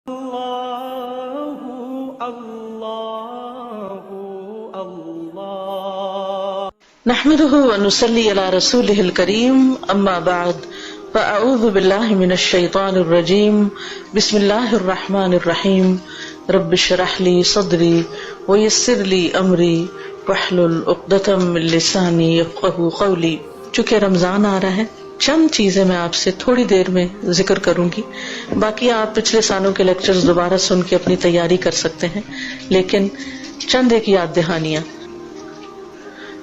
نحمده ونصلي على رسوله الكريم اما بعد فاعوذ بالله من الشيطان الرجيم بسم الله الرحمن الرحيم رب اشرح لي صدري ويسر لي امري واحلل عقدة من لساني يفقهوا قولي. چونکہ رمضان آ رہا ہے چند چیزیں میں آپ سے تھوڑی دیر میں ذکر کروں گی، باقی آپ پچھلے سالوں کے لیکچرز دوبارہ سن کے اپنی تیاری کر سکتے ہیں، لیکن چند ایک یاد دہانیاں.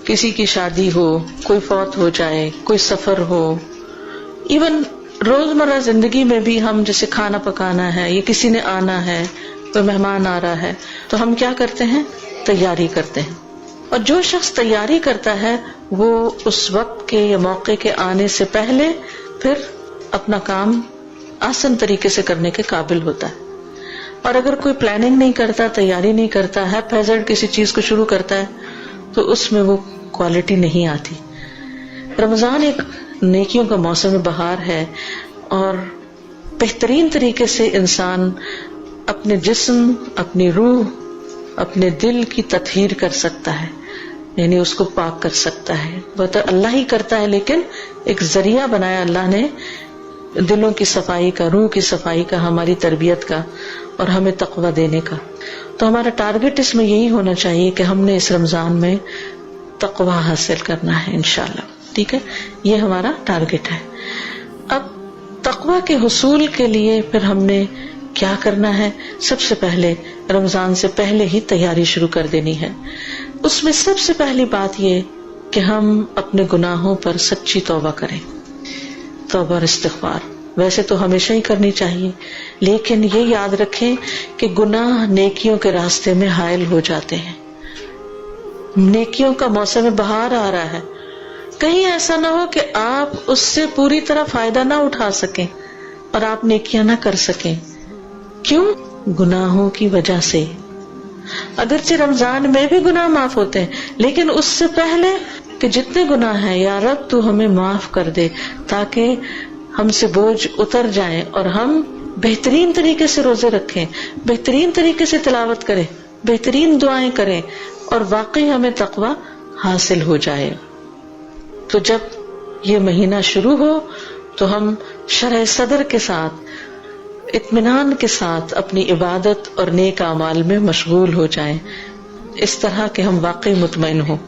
کسی کی شادی ہو، کوئی فوت ہو جائے، کوئی سفر ہو، ایون روزمرہ زندگی میں بھی ہم جیسے کھانا پکانا ہے یا کسی نے آنا ہے، کوئی مہمان آ رہا ہے، تو ہم کیا کرتے ہیں؟ تیاری کرتے ہیں. اور جو شخص تیاری کرتا ہے وہ اس وقت کے یا موقع کے آنے سے پہلے پھر اپنا کام آسان طریقے سے کرنے کے قابل ہوتا ہے. اور اگر کوئی پلاننگ نہیں کرتا، تیاری نہیں کرتا، ہیپ ہیزرڈ کسی چیز کو شروع کرتا ہے تو اس میں وہ کوالٹی نہیں آتی. رمضان ایک نیکیوں کا موسم بہار ہے اور بہترین طریقے سے انسان اپنے جسم، اپنی روح، اپنے دل کی تطہیر کر سکتا ہے، یعنی اس کو پاک کر سکتا ہے. وہ تو اللہ ہی کرتا ہے، لیکن ایک ذریعہ بنایا اللہ نے دلوں کی صفائی کا، روح کی صفائی کا، ہماری تربیت کا اور ہمیں تقویٰ دینے کا. تو ہمارا ٹارگٹ اس میں یہی ہونا چاہیے کہ ہم نے اس رمضان میں تقویٰ حاصل کرنا ہے انشاءاللہ. ٹھیک ہے، یہ ہمارا ٹارگٹ ہے. اب تقویٰ کے حصول کے لیے پھر ہم نے کیا کرنا ہے؟ سب سے پہلے رمضان سے پہلے ہی تیاری شروع کر دینی ہے. اس میں سب سے پہلی بات یہ کہ ہم اپنے گناہوں پر سچی توبہ کریں. توبہ اور استغفار ویسے تو ہمیشہ ہی کرنی چاہیے، لیکن یہ یاد رکھیں کہ گناہ نیکیوں کے راستے میں حائل ہو جاتے ہیں. نیکیوں کا موسم بہار آ رہا ہے، کہیں ایسا نہ ہو کہ آپ اس سے پوری طرح فائدہ نہ اٹھا سکیں اور آپ نیکیاں نہ کر سکیں. کیوں؟ گناہوں کی وجہ سے. اگرچہ رمضان میں بھی گناہ معاف ہوتے ہیں، لیکن اس سے پہلے کہ جتنے گناہ ہیں یا رب تو ہمیں معاف کر دے، تاکہ ہم سے بوجھ اتر جائیں اور ہم بہترین طریقے سے روزے رکھیں، بہترین طریقے سے تلاوت کریں، بہترین دعائیں کریں اور واقعی ہمیں تقویٰ حاصل ہو جائے. تو جب یہ مہینہ شروع ہو تو ہم شرح صدر کے ساتھ، اطمینان کے ساتھ اپنی عبادت اور نیک اعمال میں مشغول ہو جائیں، اس طرح کہ ہم واقعی مطمئن ہوں.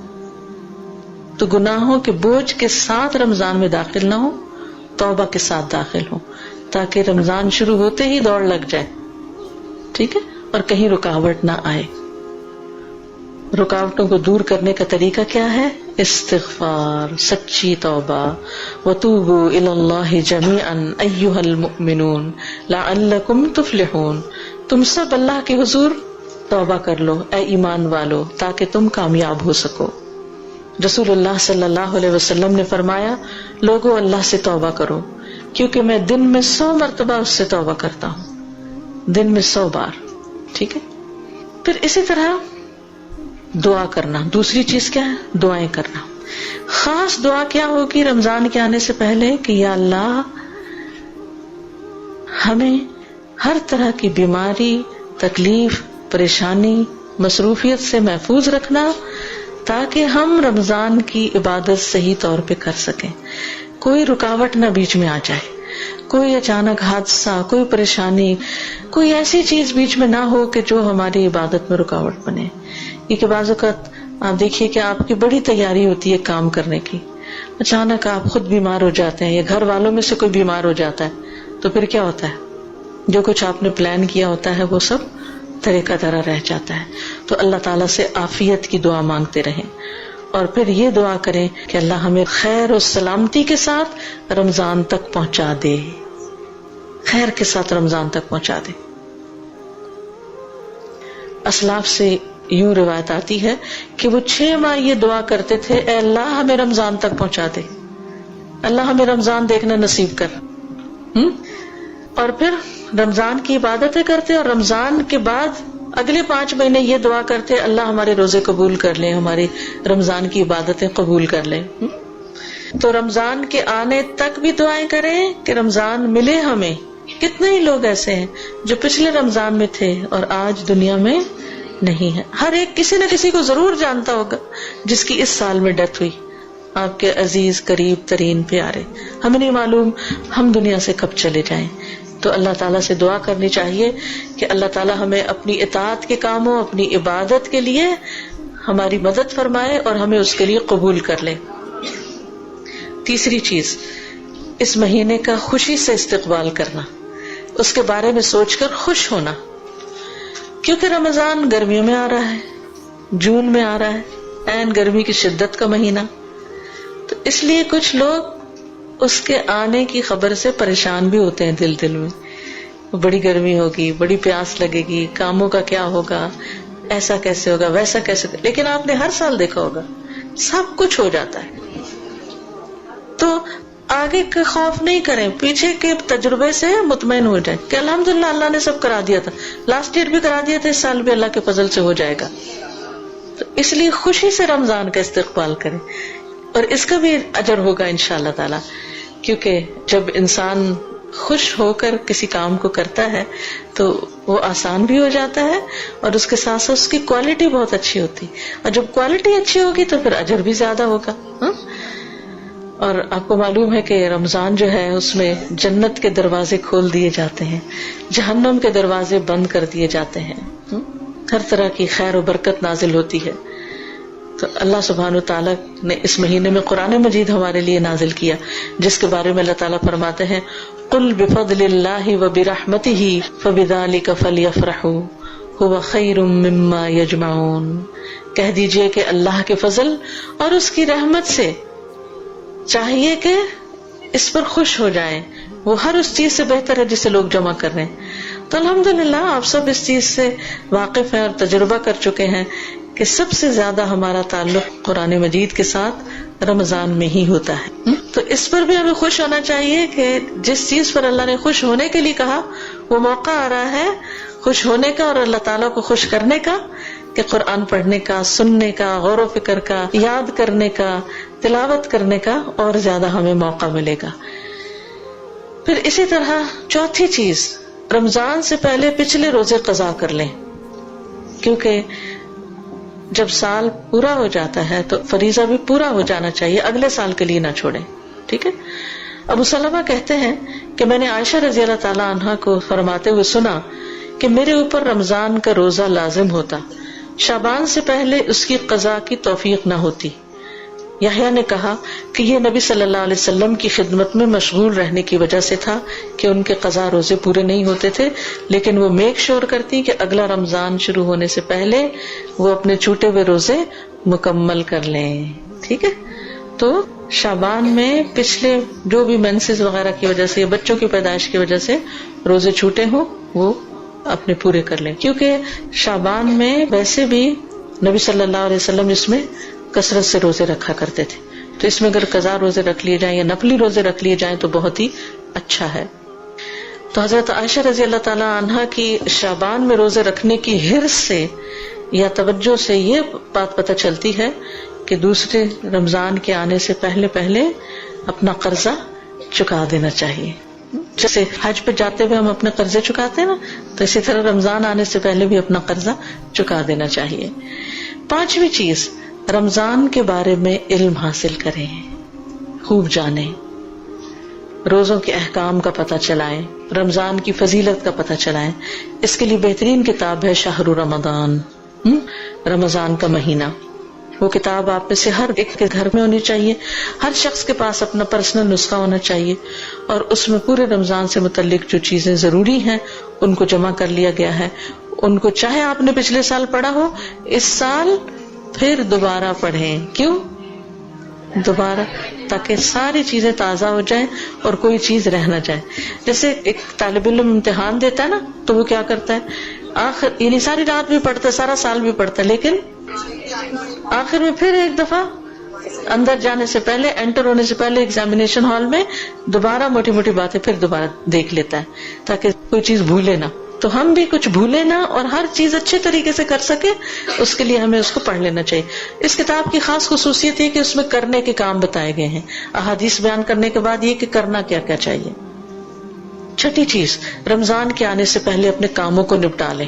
تو گناہوں کے بوجھ کے ساتھ رمضان میں داخل نہ ہو، توبہ کے ساتھ داخل ہوں، تاکہ رمضان شروع ہوتے ہی دوڑ لگ جائے. ٹھیک ہے، اور کہیں رکاوٹ نہ آئے. رکاوٹوں کو دور کرنے کا طریقہ کیا ہے؟ استغفار، سچی توبہ. وَتُوبُوا إِلَى اللَّهِ جَمِيعًا أَيُّهَا الْمُؤْمِنُونَ لَعَلَّكُمْ تُفْلِحُونَ. تم سب اللہ کے حضور توبہ کر لو اے ایمان والو، تاکہ تم کامیاب ہو سکو. رسول اللہ صلی اللہ علیہ وسلم نے فرمایا، لوگو اللہ سے توبہ کرو، کیونکہ میں دن میں 100 مرتبہ اس سے توبہ کرتا ہوں، دن میں 100 بار. ٹھیک ہے. پھر اسی طرح دعا کرنا. دوسری چیز کیا ہے؟ دعائیں کرنا. خاص دعا کیا ہوگی رمضان کے آنے سے پہلے کہ یا اللہ ہمیں ہر طرح کی بیماری، تکلیف، پریشانی، مصروفیت سے محفوظ رکھنا، تاکہ ہم رمضان کی عبادت صحیح طور پہ کر سکیں. کوئی رکاوٹ نہ بیچ میں آ جائے، کوئی اچانک حادثہ، کوئی پریشانی، کوئی ایسی چیز بیچ میں نہ ہو کہ جو ہماری عبادت میں رکاوٹ بنے. کیونکہ بعض اوقات آپ دیکھیے کہ آپ کی بڑی تیاری ہوتی ہے کام کرنے کی، اچانک آپ خود بیمار ہو جاتے ہیں یا گھر والوں میں سے کوئی بیمار ہو جاتا ہے، تو پھر کیا ہوتا ہے؟ جو کچھ آپ نے پلان کیا ہوتا ہے وہ سب طریقہ طرح رہ جاتا ہے. تو اللہ تعالیٰ سے عافیت کی دعا مانگتے رہیں، اور پھر یہ دعا کریں کہ اللہ ہمیں خیر و سلامتی کے ساتھ رمضان تک پہنچا دے، خیر کے ساتھ رمضان تک پہنچا دے. اسلاف سے یوں روایت آتی ہے کہ وہ 6 ماہ یہ دعا کرتے تھے، اے اللہ ہمیں رمضان تک پہنچا دے، اللہ ہمیں رمضان دیکھنا نصیب کر. اور پھر رمضان کی عبادتیں کرتے اور رمضان کے بعد اگلے 5 مہینے یہ دعا کرتے، اللہ ہمارے روزے قبول کر لیں، ہماری رمضان کی عبادتیں قبول کر لیں. تو رمضان کے آنے تک بھی دعائیں کریں کہ رمضان ملے ہمیں، کتنے ہی لوگ ایسے ہیں جو پچھلے رمضان میں تھے اور آج دنیا میں نہیں ہے. ہر ایک کسی نہ کسی کو ضرور جانتا ہوگا جس کی اس سال میں ڈیتھ ہوئی. آپ کے عزیز قریب ترین پیارے. ہمیں نہیں معلوم ہم دنیا سے کب چلے جائیں. تو اللہ تعالیٰ سے دعا کرنی چاہیے کہ اللہ تعالیٰ ہمیں اپنی اطاعت کے کاموں، اپنی عبادت کے لیے ہماری مدد فرمائے اور ہمیں اس کے لیے قبول کر لے. تیسری چیز، اس مہینے کا خوشی سے استقبال کرنا، اس کے بارے میں سوچ کر خوش ہونا. کیونکہ رمضان گرمیوں میں آ رہا ہے، جون میں آ رہا ہے، عین گرمی کی شدت کا مہینہ. تو اس لیے کچھ لوگ اس کے آنے کی خبر سے پریشان بھی ہوتے ہیں دل میں. بڑی گرمی ہوگی، بڑی پیاس لگے گی، کاموں کا کیا ہوگا، ایسا کیسے ہوگا، ویسا کیسے ہوگا. لیکن آپ نے ہر سال دیکھا ہوگا سب کچھ ہو جاتا ہے. تو آگے کا خوف نہیں کریں، پیچھے کے تجربے سے مطمئن ہو جائیں کہ الحمدللہ اللہ نے سب کرا دیا تھا. لاسٹ ایئر بھی کرا دیا تھا، اس سال بھی اللہ کے فضل سے ہو جائے گا. تو اس لیے خوشی سے رمضان کا استقبال کریں اور اس کا بھی اجر ہوگا انشاءاللہ تعالی. کیونکہ جب انسان خوش ہو کر کسی کام کو کرتا ہے تو وہ آسان بھی ہو جاتا ہے اور اس کے ساتھ ساتھ اس کی کوالٹی بہت اچھی ہوتی. اور جب کوالٹی اچھی ہوگی تو پھر اجر بھی زیادہ ہوگا. اور آپ کو معلوم ہے کہ رمضان جو ہے اس میں جنت کے دروازے کھول دیے جاتے ہیں، جہنم کے دروازے بند کر دیے جاتے ہیں، ہر طرح کی خیر و برکت نازل ہوتی ہے. تو اللہ سبحانہ وتعالیٰ نے اس مہینے میں قرآن مجید ہمارے لیے نازل کیا، جس کے بارے میں اللہ تعالیٰ فرماتے ہیں قُلْ بِفَضْلِ اللَّهِ وَبِرَحْمَتِهِ فَبِذَلِكَ فَلْيَفْرَحُوا هُوَ خَيْرٌ مِّمَّا يَجْمَعُونَ. کہہ دیجئے کہ اللہ کے فضل اور اس کی رحمت سے چاہیے کہ اس پر خوش ہو جائیں، وہ ہر اس چیز سے بہتر ہے جسے لوگ جمع کر رہے ہیں. تو الحمدللہ آپ سب اس چیز سے واقف ہیں اور تجربہ کر چکے ہیں کہ سب سے زیادہ ہمارا تعلق قرآن مجید کے ساتھ رمضان میں ہی ہوتا ہے. تو اس پر بھی ہمیں خوش ہونا چاہیے کہ جس چیز پر اللہ نے خوش ہونے کے لیے کہا وہ موقع آ رہا ہے خوش ہونے کا اور اللہ تعالیٰ کو خوش کرنے کا، کہ قرآن پڑھنے کا، سننے کا، غور و فکر کا، یاد کرنے کا، تلاوت کرنے کا اور زیادہ ہمیں موقع ملے گا. پھر اسی طرح چوتھی چیز، رمضان سے پہلے پچھلے روزے قضا کر لیں. کیونکہ جب سال پورا ہو جاتا ہے تو فریضہ بھی پورا ہو جانا چاہیے، اگلے سال کے لیے نہ چھوڑیں. ٹھیک ہے. ابو سلمہ کہتے ہیں کہ میں نے عائشہ رضی اللہ تعالی عنہا کو فرماتے ہوئے سنا کہ میرے اوپر رمضان کا روزہ لازم ہوتا، شعبان سے پہلے اس کی قضا کی توفیق نہ ہوتی. یحییٰ نے کہا کہ یہ نبی صلی اللہ علیہ وسلم کی خدمت میں مشغول رہنے کی وجہ سے تھا کہ ان کے قضا روزے پورے نہیں ہوتے تھے، لیکن وہ میک شور کرتی کہ اگلا رمضان شروع ہونے سے پہلے وہ اپنے چھوٹے ہوئے روزے مکمل کر لیں. ٹھیک ہے. تو شعبان میں پچھلے جو بھی مینسز وغیرہ کی وجہ سے، بچوں کی پیدائش کی وجہ سے روزے چھوٹے ہوں وہ اپنے پورے کر لیں. کیونکہ شعبان میں ویسے بھی نبی صلی اللہ علیہ وسلم اس میں کثرت سے روزے رکھا کرتے تھے، تو اس میں اگر قضا روزے رکھ لیے جائیں یا نفلی روزے رکھ لیے جائیں تو بہت ہی اچھا ہے. تو حضرت عائشہ رضی اللہ تعالی عنہا کی شعبان میں روزے رکھنے کی حرص سے یا توجہ سے یہ بات پتہ چلتی ہے کہ دوسرے رمضان کے آنے سے پہلے اپنا قرضہ چکا دینا چاہیے. جیسے حج پہ جاتے ہوئے ہم اپنے قرضے چکاتے ہیں نا، تو اسی طرح رمضان آنے سے پہلے بھی اپنا قرضہ چکا دینا چاہیے. پانچویں چیز، رمضان کے بارے میں علم حاصل کریں، خوب جانیں، روزوں کے احکام کا پتہ چلائیں، رمضان کی فضیلت کا پتہ چلائیں. اس کے لیے بہترین کتاب ہے شہر رمضان، رمضان کا مہینہ. وہ کتاب آپ میں سے ہر ایک کے گھر میں ہونی چاہیے، ہر شخص کے پاس اپنا پرسنل نسخہ ہونا چاہیے، اور اس میں پورے رمضان سے متعلق جو چیزیں ضروری ہیں ان کو جمع کر لیا گیا ہے. ان کو چاہے آپ نے پچھلے سال پڑھا ہو، اس سال پھر دوبارہ پڑھیں. کیوں دوبارہ؟ تاکہ ساری چیزیں تازہ ہو جائیں اور کوئی چیز رہ نہ جائے. جیسے ایک طالب علم امتحان دیتا ہے نا، تو وہ کیا کرتا ہے، آخر یعنی ساری رات بھی پڑھتا ہے، سارا سال بھی پڑھتا ہے، لیکن آخر میں پھر ایک دفعہ اندر جانے سے پہلے، انٹر ہونے سے پہلے ایگزامینیشن ہال میں دوبارہ موٹی موٹی باتیں پھر دوبارہ دیکھ لیتا ہے تاکہ کوئی چیز بھولے نہ. تو ہم بھی کچھ بھولے نہ اور ہر چیز اچھے طریقے سے کر سکے، اس کے لیے ہمیں اس کو پڑھ لینا چاہیے. اس کتاب کی خاص خصوصیت ہے کہ اس میں کرنے کے کام بتائے گئے ہیں، احادیث بیان کرنے کے بعد یہ کہ کرنا کیا کیا چاہیے. چھٹی چیز، رمضان کے آنے سے پہلے اپنے کاموں کو نپٹا لیں.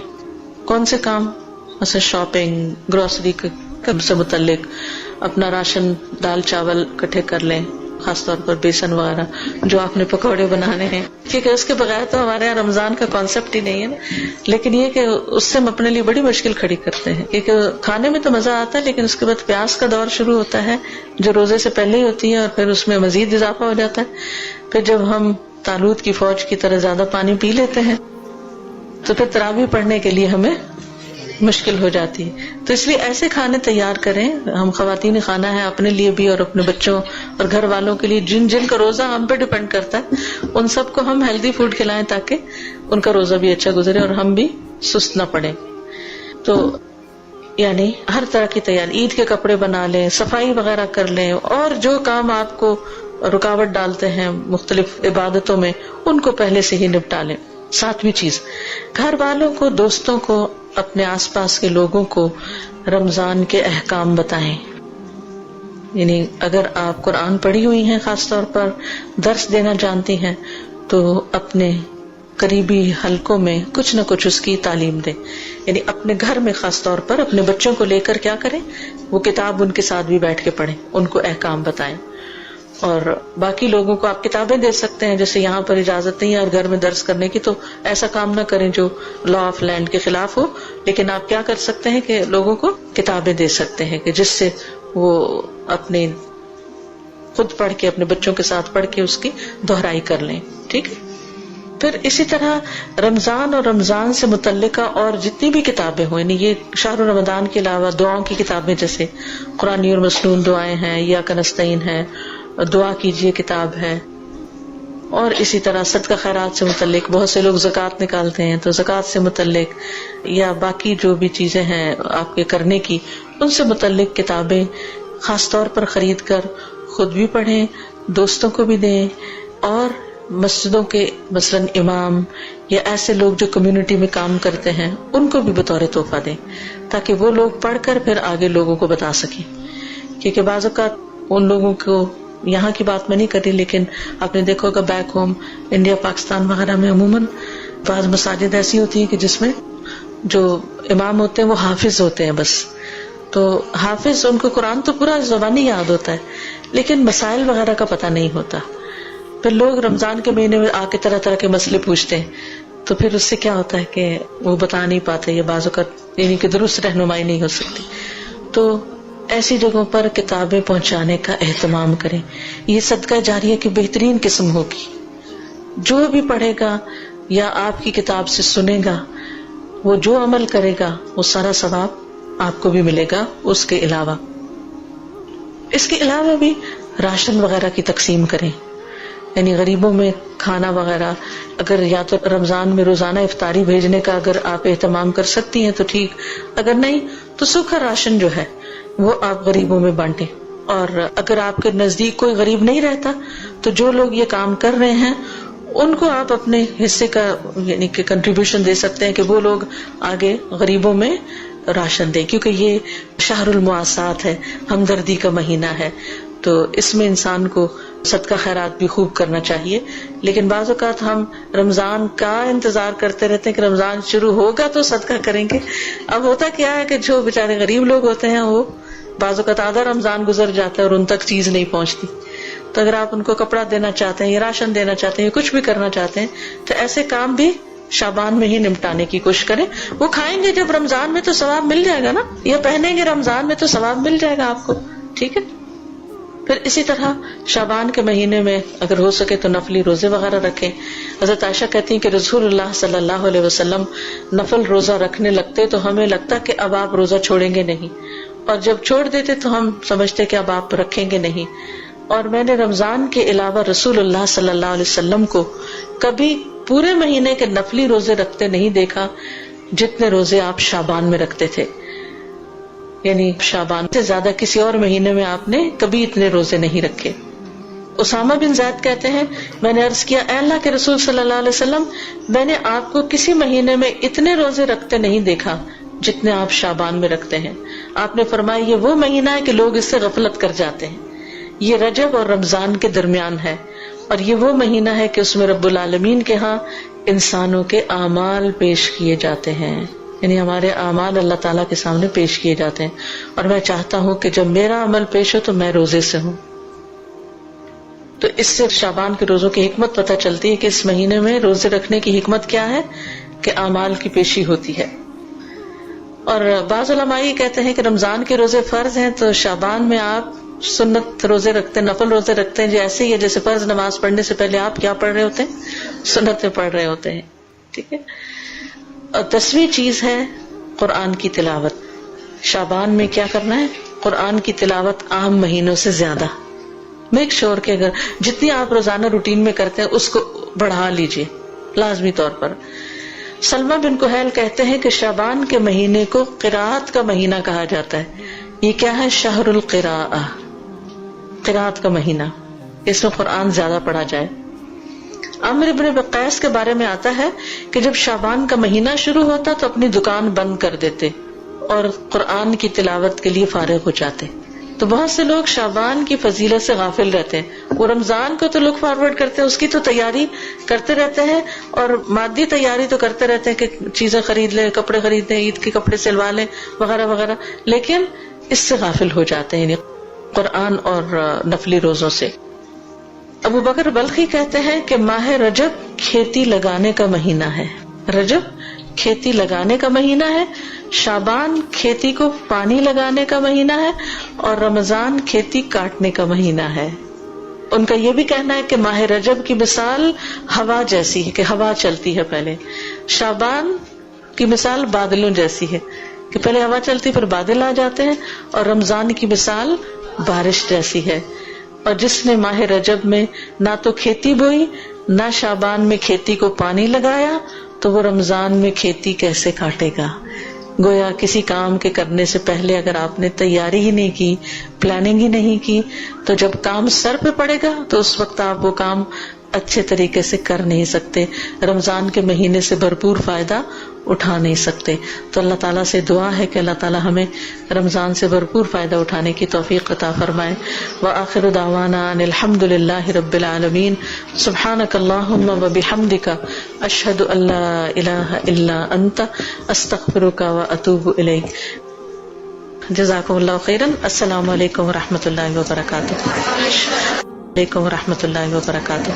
کون سے کام؟ مثلا شاپنگ، گروسری سے متعلق، اپنا راشن دال چاول اکٹھے کر لیں، خاص طور پر بیسن وغیرہ جو آپ نے پکوڑے بنانے ہیں، کیونکہ اس کے بغیر تو ہمارے یہاں رمضان کا کانسیپٹ ہی نہیں ہے نا. لیکن یہ کہ اس سے ہم اپنے لیے بڑی مشکل کھڑی کرتے ہیں، کیونکہ کھانے میں تو مزہ آتا ہے لیکن اس کے بعد پیاس کا دور شروع ہوتا ہے جو روزے سے پہلے ہی ہوتی ہے، اور پھر اس میں مزید اضافہ ہو جاتا ہے. پھر جب ہم طالوت کی فوج کی طرح زیادہ پانی پی لیتے ہیں تو پھر تراویح پڑھنے کے لیے ہمیں مشکل ہو جاتی ہے. تو اس لیے ایسے کھانے تیار کریں، ہم خواتین خانہ ہیں، اپنے لیے بھی اور اپنے بچوں اور گھر والوں کے لیے، جن کا روزہ ہم پہ ڈیپینڈ کرتا ہے ان سب کو ہم ہیلدی فوڈ کھلائیں تاکہ ان کا روزہ بھی اچھا گزرے اور ہم بھی سست نہ پڑیں. تو یعنی ہر طرح کی تیاری، عید کے کپڑے بنا لیں، صفائی وغیرہ کر لیں، اور جو کام آپ کو رکاوٹ ڈالتے ہیں مختلف عبادتوں میں ان کو پہلے سے ہی نپٹا لیں. ساتویں چیز، گھر والوں کو، دوستوں کو، اپنے آس پاس کے لوگوں کو رمضان کے احکام بتائیں. یعنی اگر آپ قرآن پڑھی ہوئی ہیں، خاص طور پر درس دینا جانتی ہیں، تو اپنے قریبی حلقوں میں کچھ نہ کچھ اس کی تعلیم دیں. یعنی اپنے گھر میں خاص طور پر اپنے بچوں کو لے کر کیا کریں، وہ کتاب ان کے ساتھ بھی بیٹھ کے پڑھیں، ان کو احکام بتائیں. اور باقی لوگوں کو آپ کتابیں دے سکتے ہیں، جیسے یہاں پر اجازت نہیں ہے اور گھر میں درس کرنے کی، تو ایسا کام نہ کریں جو لا آف لینڈ کے خلاف ہو. لیکن آپ کیا کر سکتے ہیں کہ لوگوں کو کتابیں دے سکتے ہیں کہ جس سے وہ اپنے خود پڑھ کے، اپنے بچوں کے ساتھ پڑھ کے اس کی دہرائی کر لیں. ٹھیک ہے. پھر اسی طرح رمضان اور رمضان سے متعلقہ اور جتنی بھی کتابیں ہوں، یعنی یہ شہر رمضان کے علاوہ دعاؤں کی کتابیں جیسے قرآنی اور مسنون دعائیں ہیں، یا کنستین ہے، دعا کیجئے کتاب ہے، اور اسی طرح صدقہ خیرات سے متعلق، بہت سے لوگ زکوٰۃ نکالتے ہیں تو زکوٰۃ سے متعلق، یا باقی جو بھی چیزیں ہیں آپ کے کرنے کی، ان سے متعلق کتابیں خاص طور پر خرید کر خود بھی پڑھیں، دوستوں کو بھی دیں، اور مسجدوں کے مثلاً امام یا ایسے لوگ جو کمیونٹی میں کام کرتے ہیں ان کو بھی بطور تحفہ دیں، تاکہ وہ لوگ پڑھ کر پھر آگے لوگوں کو بتا سکیں. کیونکہ بعض اوقات ان لوگوں کو، یہاں کی بات میں نہیں کر رہی لیکن آپ نے دیکھا ہوگا بیک ہوم انڈیا پاکستان وغیرہ میں عموماً بعض مساجد ایسی ہوتی ہیں کہ جس میں جو امام ہوتے ہیں وہ حافظ ہوتے ہیں بس. تو حافظ، ان کو قرآن تو پورا زبانی یاد ہوتا ہے لیکن مسائل وغیرہ کا پتہ نہیں ہوتا. پھر لوگ رمضان کے مہینے میں آ کے طرح طرح کے مسئلے پوچھتے ہیں، تو پھر اس سے کیا ہوتا ہے کہ وہ بتا نہیں پاتے، یا بعض اوقات یعنی کہ درست رہنمائی نہیں ہو سکتی. تو ایسی جگہوں پر کتابیں پہنچانے کا اہتمام کریں. یہ صدقہ جاریہ کی بہترین قسم ہوگی. جو بھی پڑھے گا یا آپ کی کتاب سے سنے گا، وہ جو عمل کرے گا وہ سارا ثواب آپ کو بھی ملے گا. اس کے علاوہ بھی راشن وغیرہ کی تقسیم کریں. یعنی غریبوں میں کھانا وغیرہ، اگر یا تو رمضان میں روزانہ افطاری بھیجنے کا اگر آپ اہتمام کر سکتی ہیں تو ٹھیک، اگر نہیں تو سوکھا راشن جو ہے وہ آپ غریبوں میں بانٹیں. اور اگر آپ کے نزدیک کوئی غریب نہیں رہتا تو جو لوگ یہ کام کر رہے ہیں ان کو آپ اپنے حصے کا یعنی کہ کنٹریبیوشن دے سکتے ہیں کہ وہ لوگ آگے غریبوں میں راشن دیں. کیونکہ یہ شہر المواسات ہے، ہمدردی کا مہینہ ہے، تو اس میں انسان کو صدقہ خیرات بھی خوب کرنا چاہیے. لیکن بعض اوقات ہم رمضان کا انتظار کرتے رہتے ہیں کہ رمضان شروع ہوگا تو صدقہ کریں گے. اب ہوتا کیا ہے کہ جو بیچارے غریب لوگ ہوتے ہیں وہ بعض اوقات آدھا رمضان گزر جاتا ہے اور ان تک چیز نہیں پہنچتی. تو اگر آپ ان کو کپڑا دینا چاہتے ہیں یا راشن دینا چاہتے ہیں یا کچھ بھی کرنا چاہتے ہیں تو ایسے کام بھی شعبان میں ہی نمٹانے کی کوشش کریں. وہ کھائیں گے جب رمضان میں تو ثواب مل جائے گا نا، یا پہنیں گے رمضان میں تو ثواب مل جائے گا آپ کو. ٹھیک ہے. پھر اسی طرح شعبان کے مہینے میں اگر ہو سکے تو نفلی روزے وغیرہ رکھیں. حضرت عائشہ کہتی ہیں کہ رسول اللہ صلی اللہ علیہ وسلم نفل روزہ رکھنے لگتے تو ہمیں لگتا کہ اب آپ روزہ چھوڑیں گے نہیں، اور جب چھوڑ دیتے تو ہم سمجھتے کہ اب آپ رکھیں گے نہیں. اور میں نے رمضان کے علاوہ رسول اللہ صلی اللہ علیہ وسلم کو کبھی پورے مہینے کے نفلی روزے رکھتے نہیں دیکھا جتنے روزے آپ شعبان میں رکھتے تھے. یعنی شعبان سے زیادہ کسی اور مہینے میں آپ نے کبھی اتنے روزے نہیں رکھے. اسامہ بن زید کہتے ہیں میں نے عرض کیا، اے اللہ کے رسول صلی اللہ علیہ وسلم، میں نے آپ کو کسی مہینے میں اتنے روزے رکھتے نہیں دیکھا جتنے آپ شعبان میں رکھتے ہیں. آپ نے فرمایا یہ وہ مہینہ ہے کہ لوگ اس سے غفلت کر جاتے ہیں، یہ رجب اور رمضان کے درمیان ہے، اور یہ وہ مہینہ ہے کہ اس میں رب العالمین کے ہاں انسانوں کے اعمال پیش کیے جاتے ہیں، یعنی ہمارے اعمال اللہ تعالیٰ کے سامنے پیش کیے جاتے ہیں. اور میں چاہتا ہوں کہ جب میرا عمل پیش ہو تو میں روزے سے ہوں. تو اس سے شعبان کے روزوں کی حکمت پتہ چلتی ہے کہ اس مہینے میں روزے رکھنے کی حکمت کیا ہے کہ اعمال کی پیشی ہوتی ہے. اور بعض علماء یہ کہتے ہیں کہ رمضان کے روزے فرض ہیں تو شعبان میں آپ سنت روزے رکھتے ہیں، نفل روزے رکھتے ہیں، جیسے ہی ہے جیسے فرض نماز پڑھنے سے پہلے آپ کیا پڑھ رہے ہوتے ہیں، سنتیں پڑھ رہے ہوتے ہیں. ٹھیک ہے. اور 10ویں چیز ہے قرآن کی تلاوت. شعبان میں کیا کرنا ہے؟ قرآن کی تلاوت عام مہینوں سے زیادہ. میک شور کہ اگر جتنی آپ روزانہ روٹین میں کرتے ہیں اس کو بڑھا لیجئے لازمی طور پر. سلمہ بن کہیل کہتے ہیں کہ شعبان کے مہینے کو قراءت کا مہینہ کہا جاتا ہے. یہ کیا ہے؟ شہر القراءہ، قراءت کا مہینہ، اس میں قرآن زیادہ پڑھا جائے. عمرو بن بقیس کے بارے میں آتا ہے کہ جب شعبان کا مہینہ شروع ہوتا تو اپنی دکان بند کر دیتے اور قرآن کی تلاوت کے لیے فارغ ہو جاتے. تو بہت سے لوگ شعبان کی فضیلت سے غافل رہتے ہیں. وہ رمضان کو تو لک فارورڈ کرتے ہیں، اس کی تو تیاری کرتے رہتے ہیں اور مادی تیاری تو کرتے رہتے ہیں کہ چیزیں خرید لیں، کپڑے خرید لیں، عید کے کپڑے سلوا لیں وغیرہ وغیرہ، لیکن اس سے غافل ہو جاتے ہیں، یعنی قرآن اور نفلی روزوں سے. ابو بکر بلخی کہتے ہیں کہ ماہ رجب کھیتی لگانے کا مہینہ ہے. رجب کھیتی لگانے کا مہینہ ہے، شعبان کھیتی کو پانی لگانے کا مہینہ ہے، اور رمضان کھیتی کاٹنے کا مہینہ ہے. ان کا یہ بھی کہنا ہے کہ ماہ رجب کی مثال ہوا جیسی ہے کہ ہوا چلتی ہے پہلے. شعبان کی مثال بادلوں جیسی ہے کہ پہلے ہوا چلتی پھر بادل آ جاتے ہیں، اور رمضان کی مثال بارش جیسی ہے. اور جس نے ماہ رجب میں نہ تو کھیتی بوئی نہ شعبان میں کھیتی کو پانی لگایا تو وہ رمضان میں کھیتی کیسے کاٹے گا؟ گویا کسی کام کے کرنے سے پہلے اگر آپ نے تیاری ہی نہیں کی، پلاننگ ہی نہیں کی، تو جب کام سر پہ پڑے گا تو اس وقت آپ وہ کام اچھے طریقے سے کر نہیں سکتے، رمضان کے مہینے سے بھرپور فائدہ اٹھا نہیں سکتے. تو اللہ تعالیٰ سے دعا ہے کہ اللہ تعالیٰ ہمیں رمضان سے بھرپور فائدہ اٹھانے کی توفیق عطا فرمائے. وآخر دعوانا ان الحمد للہ رب العالمین. سبحانک اللہم وبحمدک، اشہد ان لا الہ الا انت، استغفرک واتوب الیک. جزاکم اللہ خیرا. السلام علیکم ورحمۃ اللہ وبرکاتہ. علیکم ورحمۃ اللہ وبرکاتہ.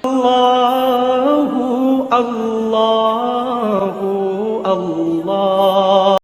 اللہ اللہ اللہ